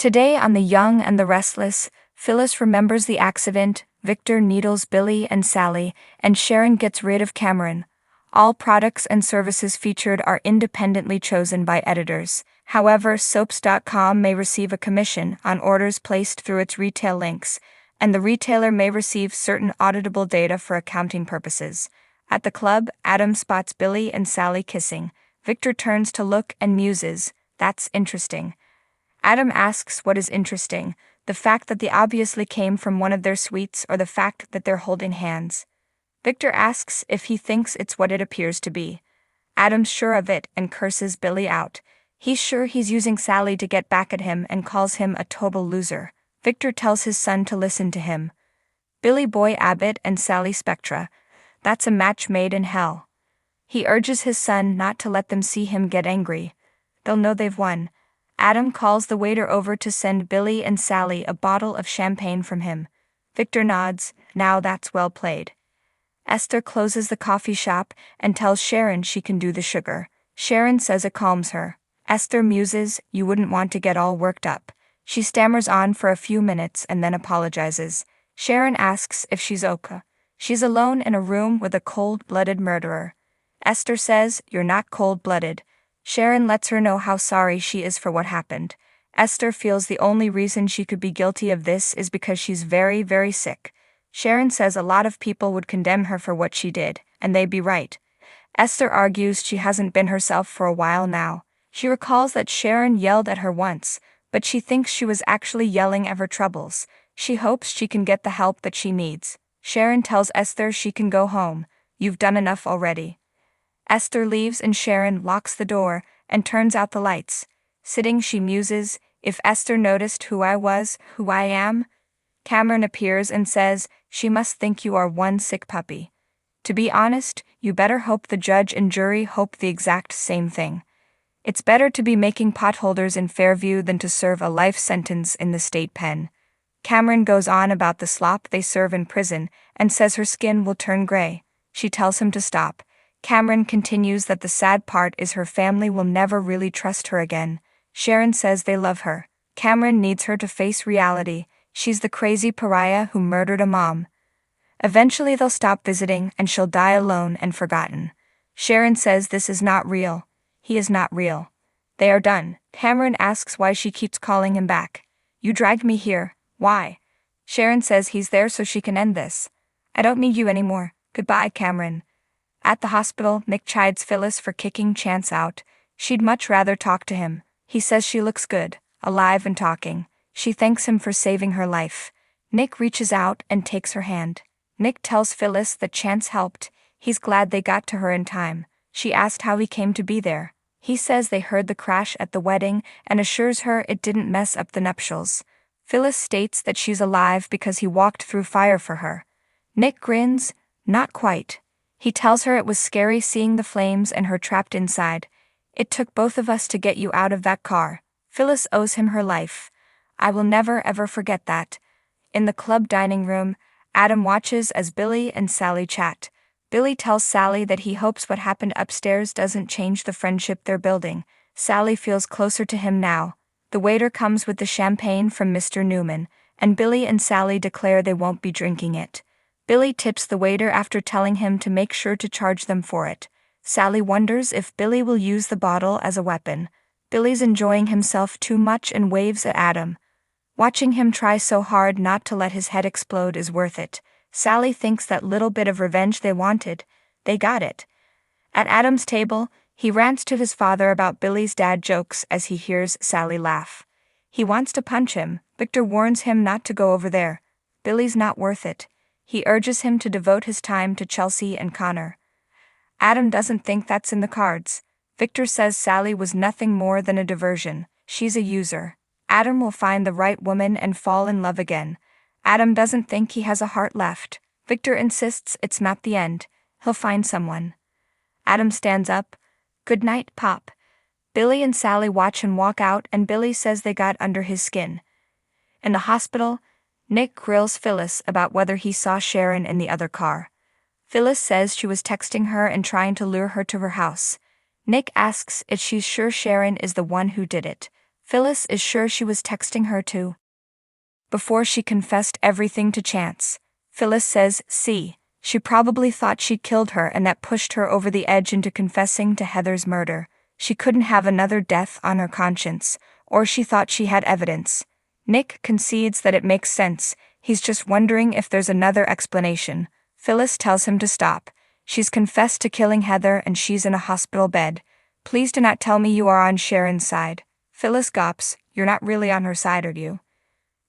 Today on The Young and the Restless, Phyllis remembers the accident, Victor needles Billy and Sally, and Sharon gets rid of Cameron. All products and services featured are independently chosen by editors. However, soaps.com may receive a commission on orders placed through its retail links, and the retailer may receive certain auditable data for accounting purposes. At the club, Adam spots Billy and Sally kissing. Victor turns to look and muses, "That's interesting." Adam asks what is interesting, the fact that they obviously came from one of their suites or the fact that they're holding hands. Victor asks if he thinks it's what it appears to be. Adam's sure of it and curses Billy out. He's sure he's using Sally to get back at him and calls him a total loser. Victor tells his son to listen to him. Billy Boy Abbott and Sally Spectra. That's a match made in hell. He urges his son not to let them see him get angry. They'll know they've won. Adam calls the waiter over to send Billy and Sally a bottle of champagne from him. Victor nods, now that's well played. Esther closes the coffee shop and tells Sharon she can do the sugar. Sharon says it calms her. Esther muses, "You wouldn't want to get all worked up." She stammers on for a few minutes and then apologizes. Sharon asks if she's okay. She's alone in a room with a cold-blooded murderer. Esther says, "You're not cold-blooded." Sharon lets her know how sorry she is for what happened. Esther feels the only reason she could be guilty of this is because she's very, very sick. Sharon says a lot of people would condemn her for what she did, and they'd be right. Esther argues she hasn't been herself for a while now. She recalls that Sharon yelled at her once, but she thinks she was actually yelling at her troubles. She hopes she can get the help that she needs. Sharon tells Esther she can go home. "You've done enough already." Esther leaves and Sharon locks the door and turns out the lights. Sitting, she muses, "If Esther noticed who I was, who I am." Cameron appears and says, "She must think you are one sick puppy. To be honest, you better hope the judge and jury hope the exact same thing. It's better to be making potholders in Fairview than to serve a life sentence in the state pen." Cameron goes on about the slop they serve in prison and says her skin will turn gray. She tells him to stop. Cameron continues that the sad part is her family will never really trust her again. Sharon says they love her. Cameron needs her to face reality. She's the crazy pariah who murdered a mom. Eventually they'll stop visiting and she'll die alone and forgotten. Sharon says this is not real. He is not real. They are done. Cameron asks why she keeps calling him back. "You dragged me here. Why?" Sharon says he's there so she can end this. "I don't need you anymore. Goodbye, Cameron." At the hospital, Nick chides Phyllis for kicking Chance out. She'd much rather talk to him. He says she looks good, alive and talking. She thanks him for saving her life. Nick reaches out and takes her hand. Nick tells Phyllis that Chance helped. He's glad they got to her in time. She asked how he came to be there. He says they heard the crash at the wedding and assures her it didn't mess up the nuptials. Phyllis states that she's alive because he walked through fire for her. Nick grins, "Not quite." He tells her it was scary seeing the flames and her trapped inside. "It took both of us to get you out of that car." Phyllis owes him her life. "I will never ever forget that." In the club dining room, Adam watches as Billy and Sally chat. Billy tells Sally that he hopes what happened upstairs doesn't change the friendship they're building. Sally feels closer to him now. The waiter comes with the champagne from Mr. Newman, and Billy and Sally declare they won't be drinking it. Billy tips the waiter after telling him to make sure to charge them for it. Sally wonders if Billy will use the bottle as a weapon. Billy's enjoying himself too much and waves at Adam. Watching him try so hard not to let his head explode is worth it. Sally thinks that little bit of revenge they wanted, they got it. At Adam's table, he rants to his father about Billy's dad jokes as he hears Sally laugh. He wants to punch him. Victor warns him not to go over there. Billy's not worth it. He urges him to devote his time to Chelsea and Connor. Adam doesn't think that's in the cards. Victor says Sally was nothing more than a diversion. She's a user. Adam will find the right woman and fall in love again. Adam doesn't think he has a heart left. Victor insists it's not the end. He'll find someone. Adam stands up. "Good night, Pop." Billy and Sally watch him walk out and Billy says they got under his skin. In the hospital, Nick grills Phyllis about whether he saw Sharon in the other car. Phyllis says she was texting her and trying to lure her to her house. Nick asks if she's sure Sharon is the one who did it. Phyllis is sure she was texting her too. Before she confessed everything to Chance, Phyllis says, see, she probably thought she'd killed her and that pushed her over the edge into confessing to Heather's murder. She couldn't have another death on her conscience, or she thought she had evidence. Nick concedes that it makes sense, he's just wondering if there's another explanation. Phyllis tells him to stop. She's confessed to killing Heather and she's in a hospital bed. Please do not tell me you are on Sharon's side. Phyllis gulps, you're not really on her side, are you?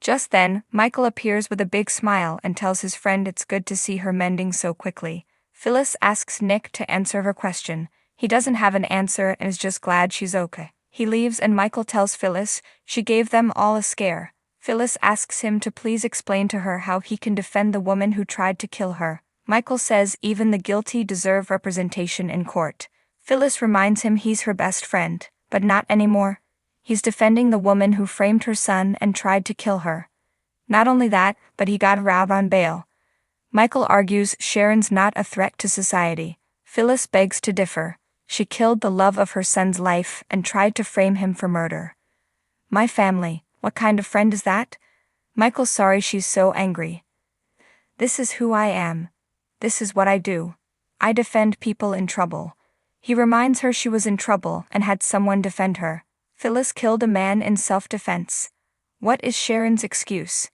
Just then, Michael appears with a big smile and tells his friend it's good to see her mending so quickly. Phyllis asks Nick to answer her question. He doesn't have an answer and is just glad she's okay. He leaves and Michael tells Phyllis she gave them all a scare. Phyllis asks him to please explain to her how he can defend the woman who tried to kill her. Michael says even the guilty deserve representation in court. Phyllis reminds him he's her best friend, but not anymore. He's defending the woman who framed her son and tried to kill her. Not only that, but he got her out on bail. Michael argues Sharon's not a threat to society. Phyllis begs to differ. She killed the love of her son's life and tried to frame him for murder. My family, what kind of friend is that? Michael's sorry she's so angry. This is who I am. This is what I do. I defend people in trouble. He reminds her she was in trouble and had someone defend her. Phyllis killed a man in self-defense. What is Sharon's excuse?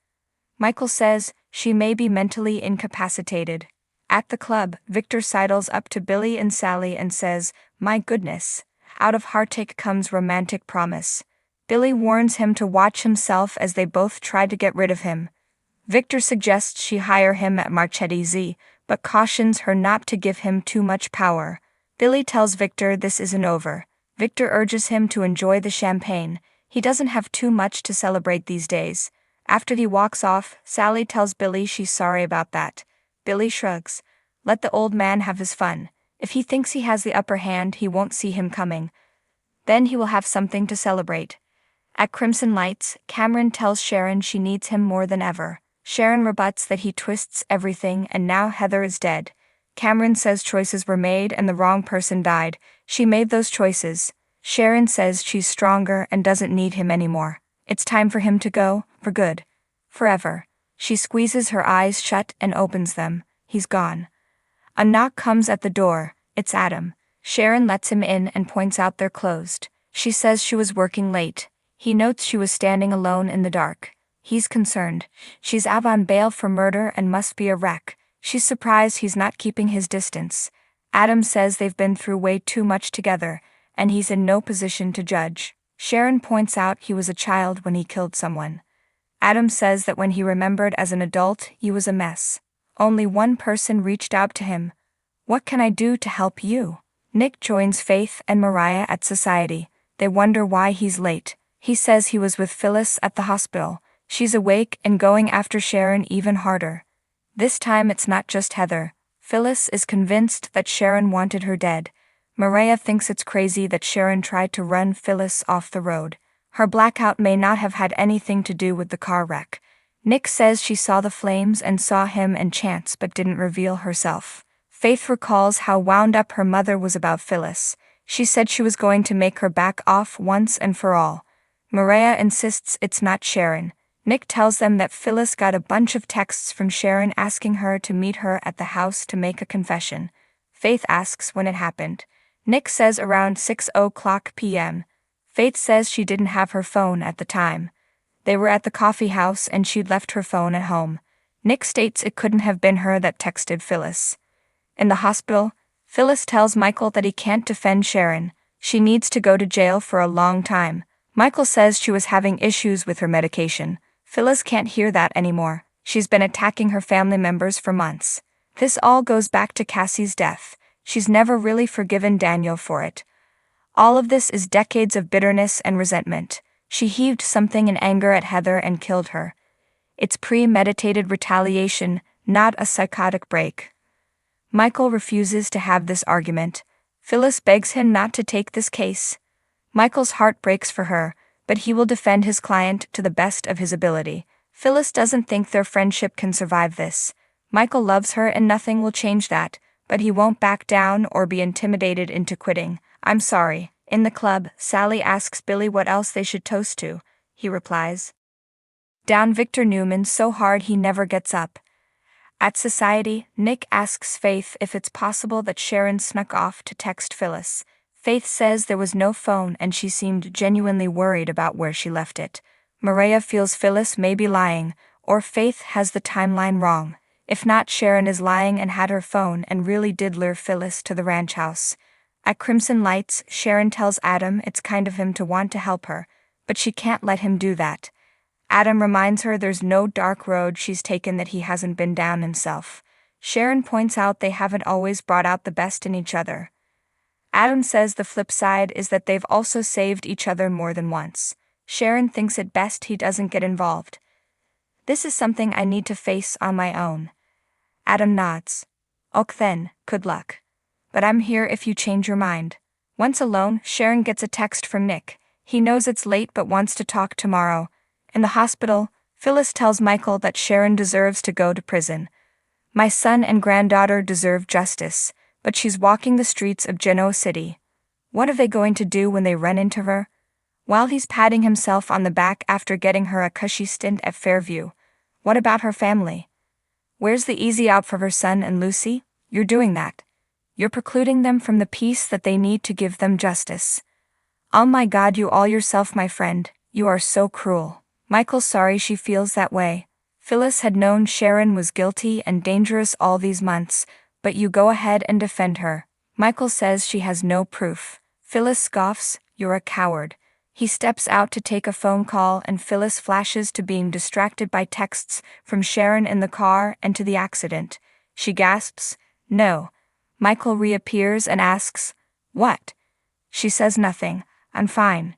Michael says she may be mentally incapacitated. At the club, Victor sidles up to Billy and Sally and says, my goodness, out of heartache comes romantic promise. Billy warns him to watch himself as they both try to get rid of him. Victor suggests she hire him at Marchetti Z, but cautions her not to give him too much power. Billy tells Victor this isn't over. Victor urges him to enjoy the champagne. He doesn't have too much to celebrate these days. After he walks off, Sally tells Billy she's sorry about that. Billy shrugs. Let the old man have his fun. If he thinks he has the upper hand, he won't see him coming. Then he will have something to celebrate. At Crimson Lights, Cameron tells Sharon she needs him more than ever. Sharon rebuts that he twists everything and now Heather is dead. Cameron says choices were made and the wrong person died. She made those choices. Sharon says she's stronger and doesn't need him anymore. It's time for him to go, for good. Forever. She squeezes her eyes shut and opens them. He's gone. A knock comes at the door. It's Adam. Sharon lets him in and points out they're closed. She says she was working late. He notes she was standing alone in the dark. He's concerned. She's out on bail for murder and must be a wreck. She's surprised he's not keeping his distance. Adam says they've been through way too much together, and he's in no position to judge. Sharon points out he was a child when he killed someone. Adam says that when he remembered as an adult, he was a mess. Only one person reached out to him. What can I do to help you? Nick joins Faith and Mariah at Society. They wonder why he's late. He says he was with Phyllis at the hospital. She's awake and going after Sharon even harder. This time it's not just Heather. Phyllis is convinced that Sharon wanted her dead. Mariah thinks it's crazy that Sharon tried to run Phyllis off the road. Her blackout may not have had anything to do with the car wreck. Nick says she saw the flames and saw him and Chance but didn't reveal herself. Faith recalls how wound up her mother was about Phyllis. She said she was going to make her back off once and for all. Mariah insists it's not Sharon. Nick tells them that Phyllis got a bunch of texts from Sharon asking her to meet her at the house to make a confession. Faith asks when it happened. Nick says around 6:00 p.m. Faith says she didn't have her phone at the time. They were at the coffee house and she'd left her phone at home. Nick states it couldn't have been her that texted Phyllis. In the hospital, Phyllis tells Michael that he can't defend Sharon. She needs to go to jail for a long time. Michael says she was having issues with her medication. Phyllis can't hear that anymore. She's been attacking her family members for months. This all goes back to Cassie's death. She's never really forgiven Daniel for it. All of this is decades of bitterness and resentment. She heaved something in anger at Heather and killed her. It's premeditated retaliation, not a psychotic break. Michael refuses to have this argument. Phyllis begs him not to take this case. Michael's heart breaks for her, but he will defend his client to the best of his ability. Phyllis doesn't think their friendship can survive this. Michael loves her and nothing will change that, but he won't back down or be intimidated into quitting. I'm sorry, In the club, Sally asks Billy what else they should toast to. He replies, "Down Victor Newman so hard he never gets up." At society, Nick asks Faith if it's possible that Sharon snuck off to text Phyllis. Faith says there was no phone and she seemed genuinely worried about where she left it. Maria feels Phyllis may be lying, or Faith has the timeline wrong. If not, Sharon is lying and had her phone and really did lure Phyllis to the ranch house. At Crimson Lights, Sharon tells Adam it's kind of him to want to help her, but she can't let him do that. Adam reminds her there's no dark road she's taken that he hasn't been down himself. Sharon points out they haven't always brought out the best in each other. Adam says the flip side is that they've also saved each other more than once. Sharon thinks it best he doesn't get involved. "This is something I need to face on my own." Adam nods. "Ok then, good luck. But I'm here if you change your mind." Once alone, Sharon gets a text from Nick. He knows it's late but wants to talk tomorrow. In the hospital, Phyllis tells Michael that Sharon deserves to go to prison. "My son and granddaughter deserve justice," but she's walking the streets of Genoa City. What are they going to do when they run into her? While he's patting himself on the back after getting her a cushy stint at Fairview, what about her family? Where's the easy out for her son and Lucy? You're doing that. You're precluding them from the peace that they need to give them justice. Oh my God, you all yourself, my friend, you are so cruel. Michael's sorry she feels that way. Phyllis had known Sharon was guilty and dangerous all these months, but you go ahead and defend her. Michael says she has no proof. Phyllis scoffs, "You're a coward." He steps out to take a phone call and Phyllis flashes to being distracted by texts from Sharon in the car and to the accident. She gasps, "No." Michael reappears and asks, "What?" She says nothing. "I'm fine."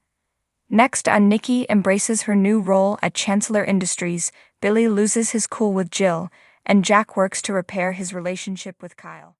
Next on Nikki embraces her new role at Chancellor Industries, Billy loses his cool with Jill, and Jack works to repair his relationship with Kyle.